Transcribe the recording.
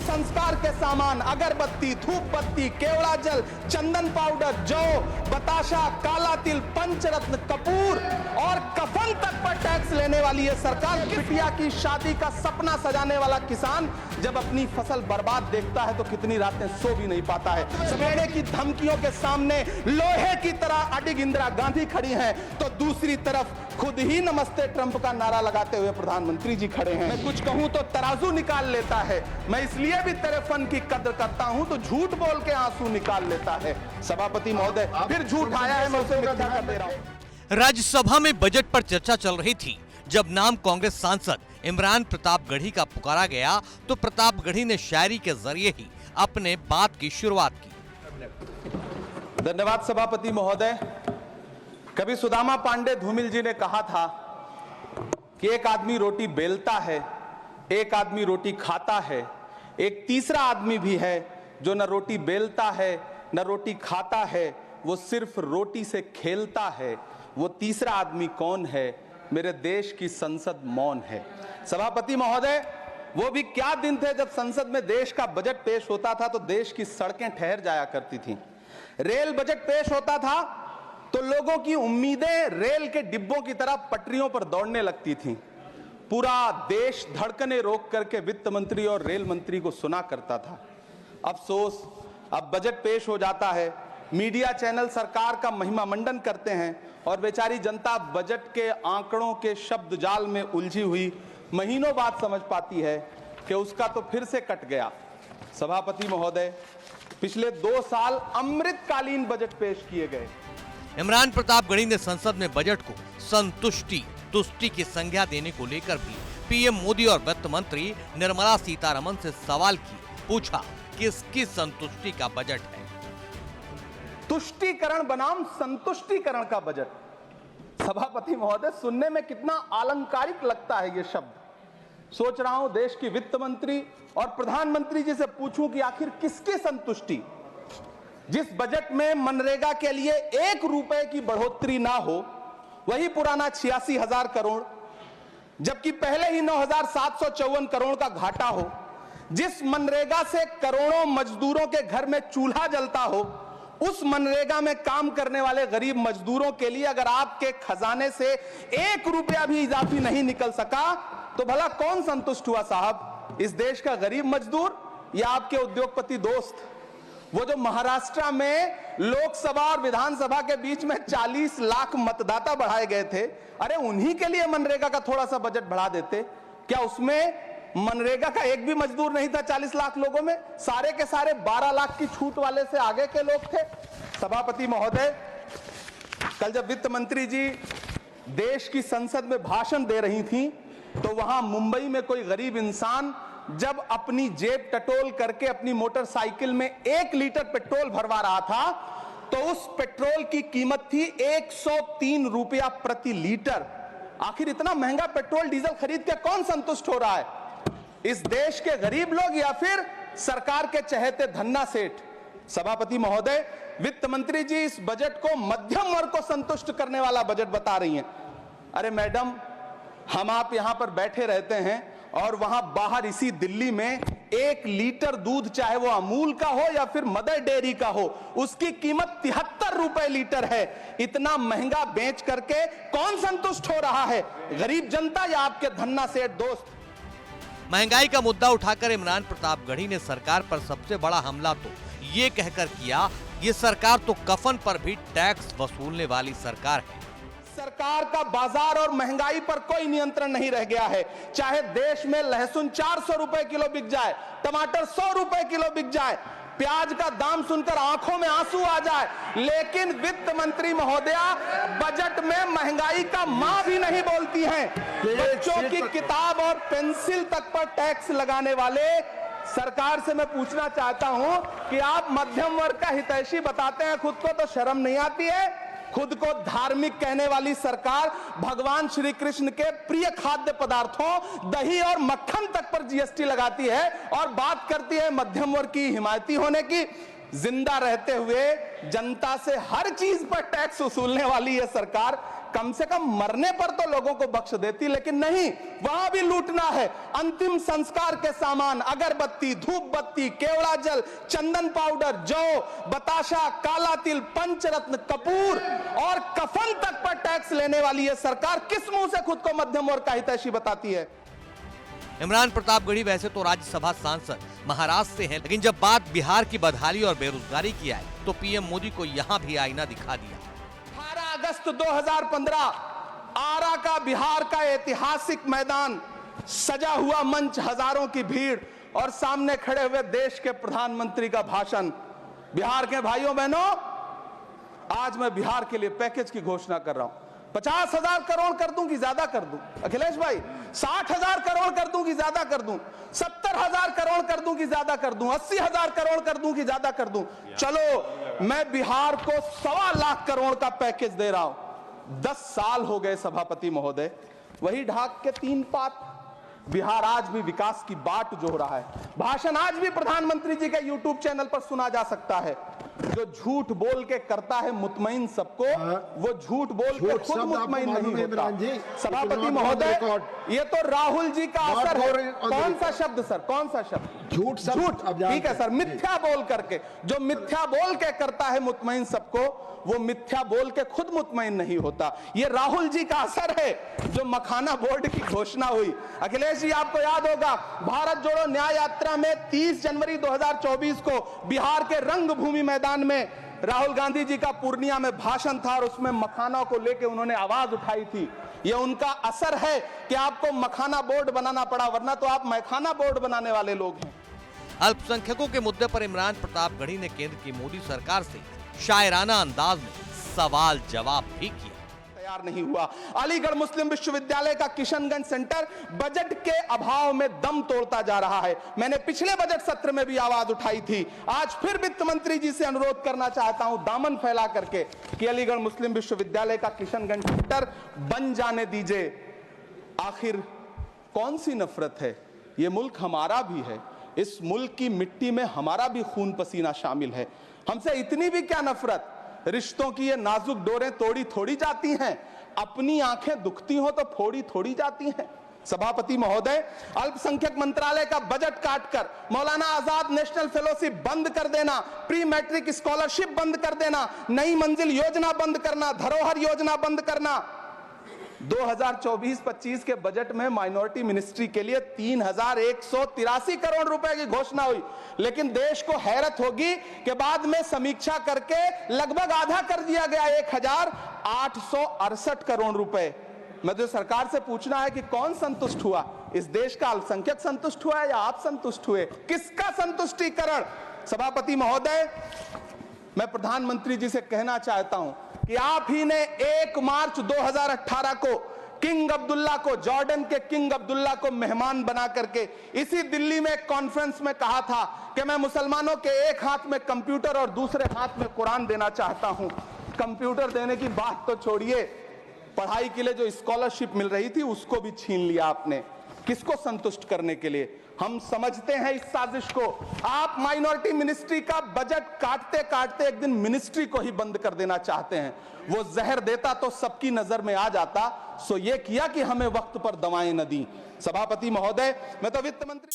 संस्कार के सामान, अगरबत्ती, धूप बत्ती, केवड़ा जल, चंदन पाउडर, जौ, बताशा, काला तिल, पंचरत्न, कपूर और कफन तक पर टैक्स लेने वाली ये सरकार। बिटिया की शादी का सपना सजाने वाला किसान जब अपनी फसल बर्बाद देखता है तो कितनी रातें सो भी नहीं पाता है। सवेरे की धमकियों के सामने लोहे की तरह अडिग इंदिरा गांधी खड़ी हैं, तो दूसरी तरफ खुद ही नमस्ते ट्रंप का नारा लगाते हुए प्रधानमंत्री जी खड़े हैं। मैं कुछ कहूं तो तराजू निकाल लेता है, मैं इसलिए भी तेरे फन की कद्र करता हूं तो झूठ बोल के आंसू निकाल लेता है। सभापति महोदय, फिर झूठ आया है, मैं उसे मिथ्या कर दे रहा हूं। राज्यसभा में बजट पर चर्चा चल रही थी। जब नाम कांग्रेस सांसद इमरान प्रतापगढ़ी का पुकारा गया तो प्रतापगढ़ी ने शायरी के जरिए ही अपने बात की शुरुआत की। धन्यवाद सभापति महोदय। कभी सुदामा पांडे धूमिल जी ने कहा था कि एक आदमी रोटी बेलता है, एक आदमी रोटी खाता है, एक तीसरा आदमी भी है जो न रोटी बेलता है न रोटी खाता है, वो सिर्फ रोटी से खेलता है। वो तीसरा आदमी कौन है? मेरे देश की संसद मौन है। सभापति महोदय, वो भी क्या दिन थे जब संसद में देश का बजट पेश होता था तो देश की सड़कें ठहर जाया करती थीं। रेल बजट पेश होता था तो लोगों की उम्मीदें रेल के डिब्बों की तरह पटरियों पर दौड़ने लगती थीं। पूरा देश धड़कने रोक करके वित्त मंत्री और रेल मंत्री को सुना करता था। अफसोस, अब बजट पेश हो जाता है, मीडिया चैनल सरकार का महिमा मंडन करते हैं और बेचारी जनता बजट के आंकड़ों के शब्द जाल में उलझी हुई महीनों बाद समझ पाती है कि उसका तो फिर से कट गया। सभापति महोदय, पिछले 2 साल अमृतकालीन बजट पेश किए गए। इमरान प्रतापगढ़ी ने संसद में बजट को संतुष्टि तुष्टि की संज्ञा देने को लेकर भी पीएम मोदी और वित्त मंत्री निर्मला सीतारमण से सवाल किए। पूछा, किसकी संतुष्टि का बजट है? तुष्टीकरण बनाम संतुष्टीकरण का बजट। सभापति महोदय, सुनने में कितना अलंकारिक लगता है ये शब्द। सोच रहा हूं देश की वित्त मंत्री और प्रधानमंत्री जी से पूछूं कि आखिर किसकी संतुष्टि? जिस बजट में मनरेगा के लिए 1 रुपए की बढ़ोतरी ना हो, वही पुराना 86,000 करोड़, जबकि पहले ही 9,754 करोड़ का घाटा हो, जिस मनरेगा से करोड़ों मजदूरों के घर में चूल्हा जलता हो, उस मनरेगा में काम करने वाले गरीब मजदूरों के लिए अगर आपके खजाने से 1 रुपया भी इजाफी नहीं निकल सका तो भला कौन संतुष्ट हुआ साहब? इस देश का गरीब मजदूर या आपके उद्योगपति दोस्त? वो जो महाराष्ट्र में लोकसभा और विधानसभा के बीच में 40 लाख मतदाता बढ़ाए गए थे, अरे उन्हीं के लिए मनरेगा का थोड़ा सा बजट बढ़ा देते। क्या उसमें मनरेगा का एक भी मजदूर नहीं था 40 लाख लोगों में? सारे के सारे 12 लाख की छूट वाले से आगे के लोग थे। सभापति महोदय, कल जब वित्त मंत्री जी देश की संसद में भाषण दे रही थी तो वहां मुंबई में कोई गरीब इंसान जब अपनी जेब टटोल करके अपनी मोटरसाइकिल में 1 लीटर पेट्रोल भरवा रहा था तो उस पेट्रोल की कीमत थी 103 रुपया प्रति लीटर। आखिर इतना महंगा पेट्रोल डीजल खरीद के कौन संतुष्ट हो रहा है? इस देश के गरीब लोग या फिर सरकार के चहेते धन्ना सेठ? सभापति महोदय, वित्त मंत्री जी इस बजट को मध्यम वर्ग को संतुष्ट करने वाला बजट बता रही हैं। अरे मैडम, हम आप यहां पर बैठे रहते हैं और वहां बाहर इसी दिल्ली में 1 लीटर दूध, चाहे वो अमूल का हो या फिर मदर डेयरी का हो, उसकी कीमत 73 रुपए लीटर है। इतना महंगा बेच करके कौन संतुष्ट हो रहा है? गरीब जनता या आपके धन्ना सेठ दोस्त? महंगाई का मुद्दा उठाकर इमरान प्रतापगढ़ी ने सरकार पर सबसे बड़ा हमला तो ये कहकर किया, ये सरकार तो कफन पर भी टैक्स वसूलने वाली सरकार है। सरकार का बाजार और महंगाई पर कोई नियंत्रण नहीं रह गया है। चाहे देश में लहसुन 400 रुपए किलो बिक जाए, टमाटर 100 रुपए किलो बिक जाए, प्याज का दाम सुनकर आंखों में आंसू आ जाए, लेकिन वित्त मंत्री महोदया बजट में महंगाई का मां भी नहीं बोलती हैं। बच्चों की किताब और पेंसिल तक पर टैक्स लगाने वाले सरकार से मैं पूछना चाहता हूं कि आप मध्यम वर्ग का हितैषी बताते हैं खुद को, तो शर्म नहीं आती है? खुद को धार्मिक कहने वाली सरकार भगवान श्री कृष्ण के प्रिय खाद्य पदार्थों दही और मक्खन तक पर जीएसटी लगाती है और बात करती है मध्यम वर्ग की हिमायती होने की। जिंदा रहते हुए जनता से हर चीज पर टैक्स वसूलने वाली यह सरकार कम से कम मरने पर तो लोगों को बख्श देती, लेकिन नहीं, वहां भी लूटना है। अंतिम संस्कार के सामान, अगरबत्ती, धूप बत्ती, केवड़ा जल, चंदन पाउडर, जौ, बताशा, काला तिल, पंचरत्न, कपूर और कफन तक पर टैक्स लेने वाली है सरकार। किस मुंह से खुद को मध्यम वर्ग का हितैषी बताती है? इमरान प्रतापगढ़ी वैसे तो राज्यसभा सांसद महाराष्ट्र से हैं, लेकिन जब बात बिहार की बदहाली और बेरोजगारी की आई तो पीएम मोदी को यहाँ भी आईना दिखा दिया। 18 अगस्त 2015 आरा का बिहार का ऐतिहासिक मैदान, सजा हुआ मंच, हजारों की भीड़ और सामने खड़े हुए देश के प्रधानमंत्री का भाषण। बिहार के भाइयों बहनों, आज मैं बिहार के लिए पैकेज की घोषणा कर रहा हूं। 50,000 करोड़ कर दूं कि ज्यादा कर दूं? अखिलेश भाई, 60,000 करोड़ कर दूं कि ज्यादा कर दूं? 70,000 करोड़ कर दूं कि ज्यादा कर दूं? 80,000 करोड़ कर दूं कि ज्यादा कर दूं? चलो, मैं बिहार को 1.25 लाख करोड़ का पैकेज दे रहा हूं। 10 साल हो गए सभापति महोदय, वही ढाक के 3 पात। बिहार आज भी विकास की बाट जो रहा है। भाषण आज भी प्रधानमंत्री जी के यूट्यूब चैनल पर सुना जा सकता है। जो झूठ बोल के करता है मुतमईन सबको, वो झूठ बोल के खुद मुतमईन नहीं होता। सभापति महोदय, ये तो राहुल जी का असर है। कौन सा शब्द सर, कौन सा शब्द? झूठ। ठीक है सर, मिथ्या बोल करके, जो मिथ्या बोल के करता है मुतमईन सबको, वो मिथ्या बोल के खुद मुतमईन नहीं होता। ये राहुल जी का असर है। जो मखाना बोर्ड की घोषणा हुई, अखिलेश जी आपको याद होगा, भारत जोड़ो न्याय यात्रा में 30 जनवरी 2024 को बिहार के रंगभूमि मैदान में राहुल गांधी जी का पूर्णिया में भाषण था और उसमें मखाना को लेकर उन्होंने आवाज उठाई थी। ये उनका असर है कि आपको मखाना बोर्ड बनाना पड़ा, वरना तो आप मैखाना बोर्ड बनाने वाले लोग हैं। अल्पसंख्यकों के मुद्दे पर इमरान प्रतापगढ़ी ने केंद्र की मोदी सरकार से शायराना अंदाज में सवाल जवाब भी किया। तैयार नहीं हुआ। अलीगढ़ मुस्लिम विश्वविद्यालय का किशनगंज सेंटर बजट के अभाव में दम तोड़ता जा रहा है। मैंने पिछले बजट सत्र में भी आवाज उठाई थी। आज फिर वित्त मंत्री जी से अनुरोध करना चाहता हूं, दामन फैला करके, कि अलीगढ़ मुस्लिम विश्वविद्यालय का किशनगंज सेंटर बन जाने दीजिए। आखिर कौन सी नफरत है? ये मुल्क हमारा भी है। इस मुल्क की मिट्टी में हमारा भी खून पसीना शामिल है। हमसे इतनी भी क्या नफरत? रिश्तों की ये नाजुक डोरें तोड़ी थोड़ी जाती हैं। अपनी आंखें दुखती हो तो फोड़ी थोड़ी जाती हैं। सभापति महोदय, अल्पसंख्यक मंत्रालय का बजट काटकर मौलाना आजाद नेशनल फेलोशिप बंद कर देना, प्री मैट्रिक स्कॉलरशिप बंद कर देना, नई मंजिल योजना बंद करना, धरोहर योजना बंद करना। 2024-25 के बजट में माइनॉरिटी मिनिस्ट्री के लिए 3,183 करोड़ रुपए की घोषणा हुई, लेकिन देश को हैरत होगी कि बाद में समीक्षा करके लगभग आधा कर दिया गया, 1,868 करोड़ रुपए। मुझे सरकार से पूछना है कि कौन संतुष्ट हुआ? इस देश का अल्पसंख्यक संतुष्ट हुआ है या आप संतुष्ट हुए? किसका संतुष्टिकरण? सभापति महोदय, मैं प्रधानमंत्री जी से कहना चाहता हूं कि आप ही ने 1 मार्च 2018 को किंग अब्दुल्ला को, जॉर्डन के किंग अब्दुल्ला को मेहमान बना करके इसी दिल्ली में एक कॉन्फ्रेंस में कहा था कि मैं मुसलमानों के एक हाथ में कंप्यूटर और दूसरे हाथ में कुरान देना चाहता हूं। कंप्यूटर देने की बात तो छोड़िए, पढ़ाई के लिए जो स्कॉलरशिप मिल रही थी उसको भी छीन लिया आपने। किसको संतुष्ट करने के लिए? हम समझते हैं इस साजिश को। आप माइनॉरिटी मिनिस्ट्री का बजट काटते काटते एक दिन मिनिस्ट्री को ही बंद कर देना चाहते हैं। वो जहर देता तो सबकी नजर में आ जाता, सो ये किया कि हमें वक्त पर दवाएं न दी। सभापति महोदय, मैं तो वित्त मंत्री